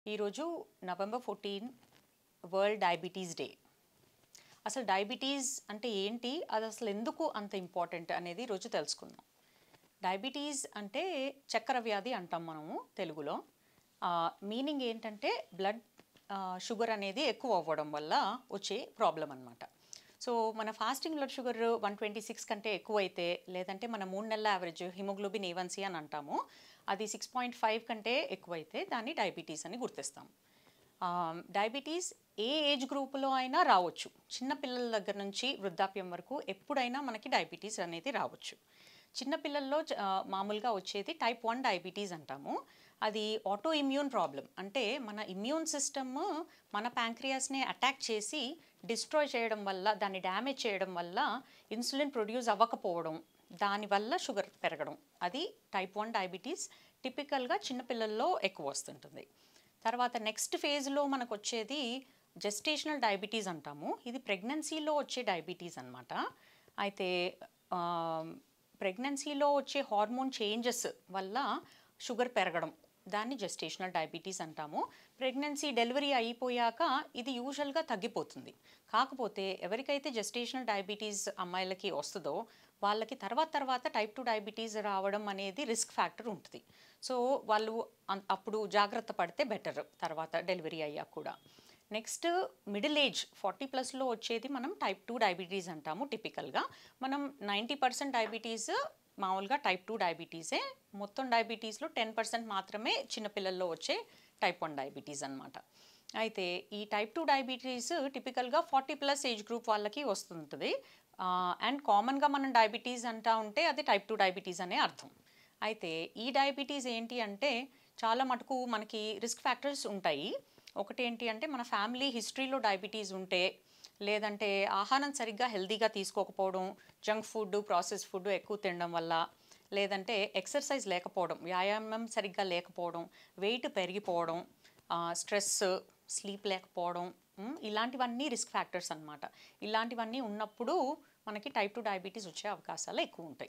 ఈరోజు November 14 world diabetes day. అసలు diabetes అంటే ఏంటి, అది అసలు ఎందుకు అంత ఇంపార్టెంట్ అనేది ఈరోజు తెలుసుకుందాం. డయాబెటీస్ అంటే చక్కెర వ్యాధి అంటాం మనము తెలుగులో. మీనింగ్ ఏంటంటే బ్లడ్ షుగర్ అనేది ఎక్కువ అవ్వడం వల్ల వచ్చే ప్రాబ్లం అనమాట. సో మన ఫాస్టింగ్ బ్లడ్ షుగర్ 126 కంటే ఎక్కువైతే, లేదంటే మన 3 నెలల యావరేజ్ హిమోగ్లోబిన్ A1C అని అంటాము, అది 6.5 కంటే ఎక్కువైతే దాన్ని డయాబెటీస్ అని గుర్తిస్తాం. డయాబెటీస్ ఏ ఏజ్ గ్రూపులో అయినా రావచ్చు. చిన్న పిల్లల దగ్గర నుంచి వృద్ధాప్యం వరకు ఎప్పుడైనా మనకి డయాబెటీస్ అనేది రావచ్చు. చిన్నపిల్లల్లో మామూలుగా వచ్చేది టైప్ 1 డయాబెటీస్ అంటాము. అది ఆటో ఇమ్యూన్ ప్రాబ్లం. అంటే మన ఇమ్యూన్ సిస్టమ్ మన ప్యాంక్రియాస్ని అటాక్ చేసి డిస్ట్రాయ్ చేయడం వల్ల, దాన్ని డ్యామేజ్ చేయడం వల్ల ఇన్సులిన్ ప్రొడ్యూస్ అవ్వకపోవడం, దానివల్ల షుగర్ పెరగడం, అది టైప్ 1 డయాబెటీస్. టిపికల్గా చిన్నపిల్లల్లో ఎక్కువ వస్తుంటుంది. తర్వాత నెక్స్ట్ ఫేజ్లో మనకు వచ్చేది జెస్టేషనల్ డయాబెటీస్ అంటాము. ఇది ప్రెగ్నెన్సీలో వచ్చే డయాబెటీస్ అనమాట. అయితే ప్రెగ్నెన్సీలో వచ్చే హార్మోన్ చేంజెస్ వల్ల షుగర్ పెరగడం, దాన్ని జెస్టేషనల్ డయాబెటీస్ అంటాము. ప్రెగ్నెన్సీ డెలివరీ అయిపోయాక ఇది యూజువల్గా తగ్గిపోతుంది. కాకపోతే ఎవరికైతే జెస్టేషనల్ డయాబెటీస్ అమ్మాయిలకి వస్తుందో వాళ్ళకి తర్వాత టైప్ 2 డయాబెటీస్ రావడం అనేది రిస్క్ ఫ్యాక్టర్ ఉంటుంది. సో వాళ్ళు అప్పుడు జాగ్రత్త పడితే బెటర్, తర్వాత డెలివరీ అయ్యాక కూడా. నెక్స్ట్ మిడిల్ ఏజ్ 40+ వచ్చేది మనం టైప్ 2 డయాబెటీస్ అంటాము. టిపికల్గా మనం 90% డయాబెటీస్ మామూలుగా టైప్ 2 డయాబెటీసే. మొత్తం డయాబెటీస్లో 10% మాత్రమే చిన్నపిల్లల్లో వచ్చే టైప్ 1 డయాబెటీస్ అనమాట. అయితే ఈ టైప్ 2 డయాబెటీస్ టిపికల్గా 40+ ఏజ్ గ్రూప్ వాళ్ళకి వస్తుంటుంది. అండ్ కామన్గా మనం డయాబెటీస్ అంటా ఉంటే అది టైప్ 2 డయాబెటీస్ అనే అర్థం. అయితే ఈ డయాబెటీస్ ఏంటి అంటే చాలా మటుకు మనకి రిస్క్ ఫ్యాక్టర్స్ ఉంటాయి. ఒకటి ఏంటి అంటే మన ఫ్యామిలీ హిస్టరీలో డయాబెటీస్ ఉంటే, లేదంటే ఆహారం సరిగ్గా హెల్తీగా తీసుకోకపోవడం, జంక్ ఫుడ్, ప్రాసెస్ ఫుడ్ ఎక్కువ తినడం వల్ల, లేదంటే ఎక్సర్సైజ్ లేకపోవడం, వ్యాయామం సరిగ్గా లేకపోవడం, వెయిట్ పెరిగిపోవడం, స్ట్రెస్, స్లీప్ లేకపోవడం, ఇలాంటివన్నీ రిస్క్ ఫ్యాక్టర్స్ అనమాట. ఇలాంటివన్నీ ఉన్నప్పుడు మనకి టైప్ 2 డయాబెటీస్ వచ్చే అవకాశాలు ఎక్కువ ఉంటాయి.